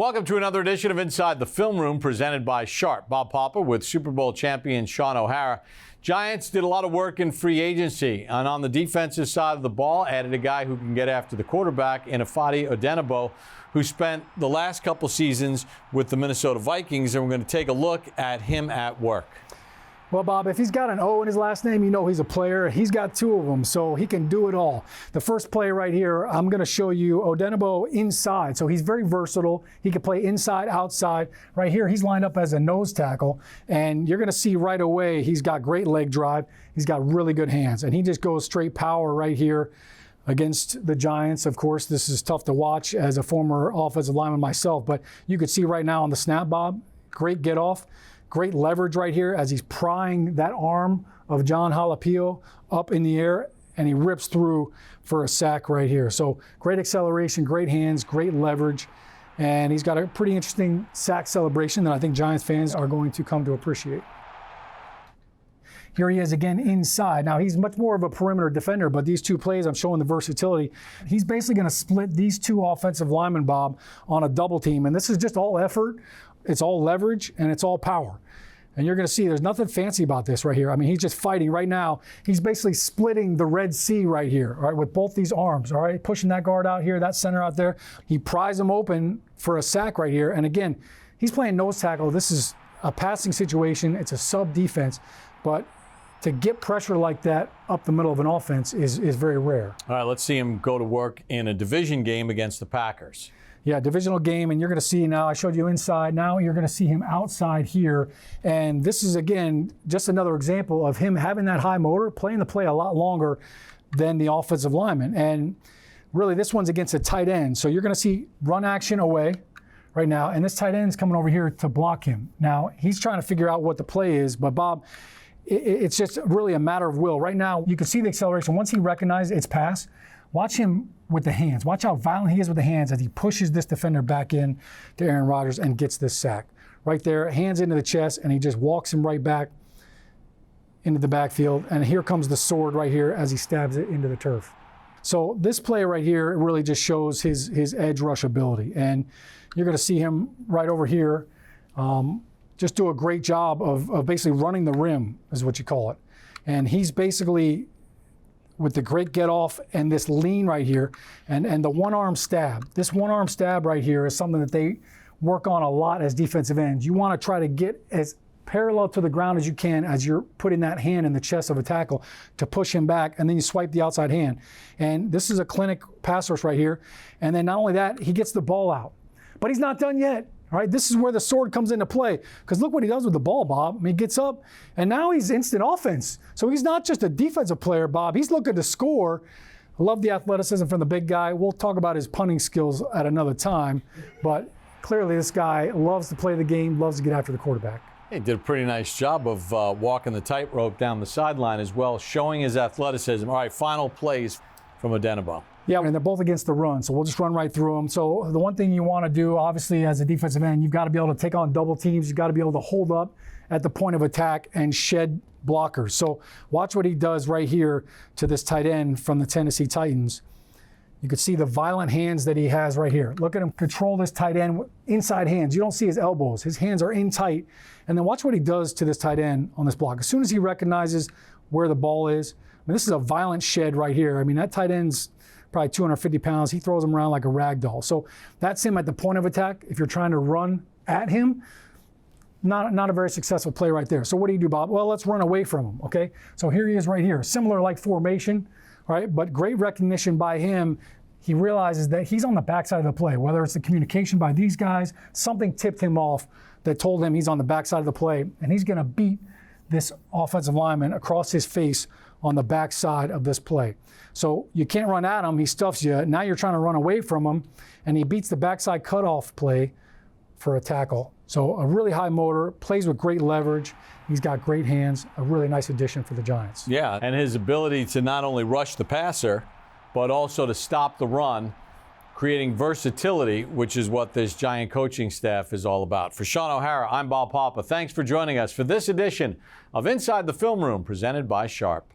Welcome to another edition of Inside the Film Room presented by Sharp. Bob Papa with Super Bowl champion Shaun O'Hara. Giants did a lot of work in free agency, and on the defensive side of the ball, added a guy who can get after the quarterback in Ifeadi Odenigbo, who spent the last couple seasons with the Minnesota Vikings, and we're going to take a look at him at work. Well, Bob, if he's got an O in his last name, you know he's a player. He's got two of them, so he can do it all. The first play right here, I'm going to show you Odenigbo inside. So he's very versatile. He can play inside, outside. Right here, he's lined up as a nose tackle, and you're going to see right away he's got great leg drive. He's got really good hands, and he just goes straight power right here against the Giants. Of course, this is tough to watch as a former offensive lineman myself, but you could see right now on the snap, Bob, great get off. Great leverage right here as he's prying that arm of John Jalapeno up in the air, and he rips through for a sack right here. So great acceleration, great hands, great leverage, and he's got a pretty interesting sack celebration that I think Giants fans are going to come to appreciate. Here he is again inside. Now, he's much more of a perimeter defender, but these two plays, I'm showing the versatility. He's basically going to split these two offensive linemen, Bob, on a double team, and this is just all effort. It's all leverage, and it's all power. And you're going to see there's nothing fancy about this right here. I mean, he's just fighting right now. He's basically splitting the Red Sea right here, all right, with both these arms, all right, pushing that guard out here, that center out there. He pries him open for a sack right here. And again, he's playing nose tackle. This is a passing situation. It's a sub defense, but to get pressure like that up the middle of an offense is very rare. All right, let's see him go to work in a division game against the Packers. Yeah, divisional game, and you're going to see now, I showed you inside, now you're going to see him outside here. And this is, again, just another example of him having that high motor, playing the play a lot longer than the offensive lineman. And really, this one's against a tight end. So you're going to see run action away right now, and this tight end is coming over here to block him. Now, he's trying to figure out what the play is, but Bob, it's just really a matter of will. Right now, you can see the acceleration. Once he recognizes it's pass, watch him with the hands. Watch how violent he is with the hands as he pushes this defender back in to Aaron Rodgers and gets this sack. Right there, hands into the chest, and he just walks him right back into the backfield. And here comes the sword right here as he stabs it into the turf. So this play right here really just shows his edge rush ability. And you're going to see him right over here just do a great job of basically running the rim, is what you call it. And he's basically, with the great get off and this lean right here, and the one-arm stab. This one-arm stab right here is something that they work on a lot as defensive ends. You want to try to get as parallel to the ground as you can as you're putting that hand in the chest of a tackle to push him back, and then you swipe the outside hand. And this is a clinic pass rush right here. And then not only that, he gets the ball out. But he's not done yet. All right, this is where the sword comes into play, because look what he does with the ball, Bob. I mean, he gets up, and now he's instant offense. So he's not just a defensive player, Bob. He's looking to score. I love the athleticism from the big guy. We'll talk about his punting skills at another time, but clearly this guy loves to play the game, loves to get after the quarterback. He did a pretty nice job of walking the tightrope down the sideline as well, showing his athleticism. All right, final plays from Odenigbo. Yeah, and they're both against the run, so we'll just run right through them. So the one thing you want to do, obviously, as a defensive end, you've got to be able to take on double teams. You've got to be able to hold up at the point of attack and shed blockers. So watch what he does right here to this tight end from the Tennessee Titans. You can see the violent hands that he has right here. Look at him control this tight end with inside hands. You don't see his elbows. His hands are in tight. And then watch what he does to this tight end on this block. As soon as he recognizes where the ball is, I mean, this is a violent shed right here. I mean, that tight end's probably 250 pounds. He throws him around like a rag doll. So that's him at the point of attack. If you're trying to run at him, not a very successful play right there. So what do you do, Bob? Well, let's run away from him, okay? So here he is right here. Similar like formation, right? But great recognition by him. He realizes that he's on the backside of the play, whether it's the communication by these guys, something tipped him off that told him he's on the backside of the play, and he's going to beat this offensive lineman across his face on the backside of this play. So you can't run at him, he stuffs you. Now you're trying to run away from him, and he beats the backside cutoff play for a tackle. So a really high motor, plays with great leverage. He's got great hands, a really nice addition for the Giants. Yeah, and his ability to not only rush the passer, but also to stop the run, creating versatility, which is what this Giant coaching staff is all about. For Shaun O'Hara, I'm Bob Papa. Thanks for joining us for this edition of Inside the Film Room, presented by Sharp.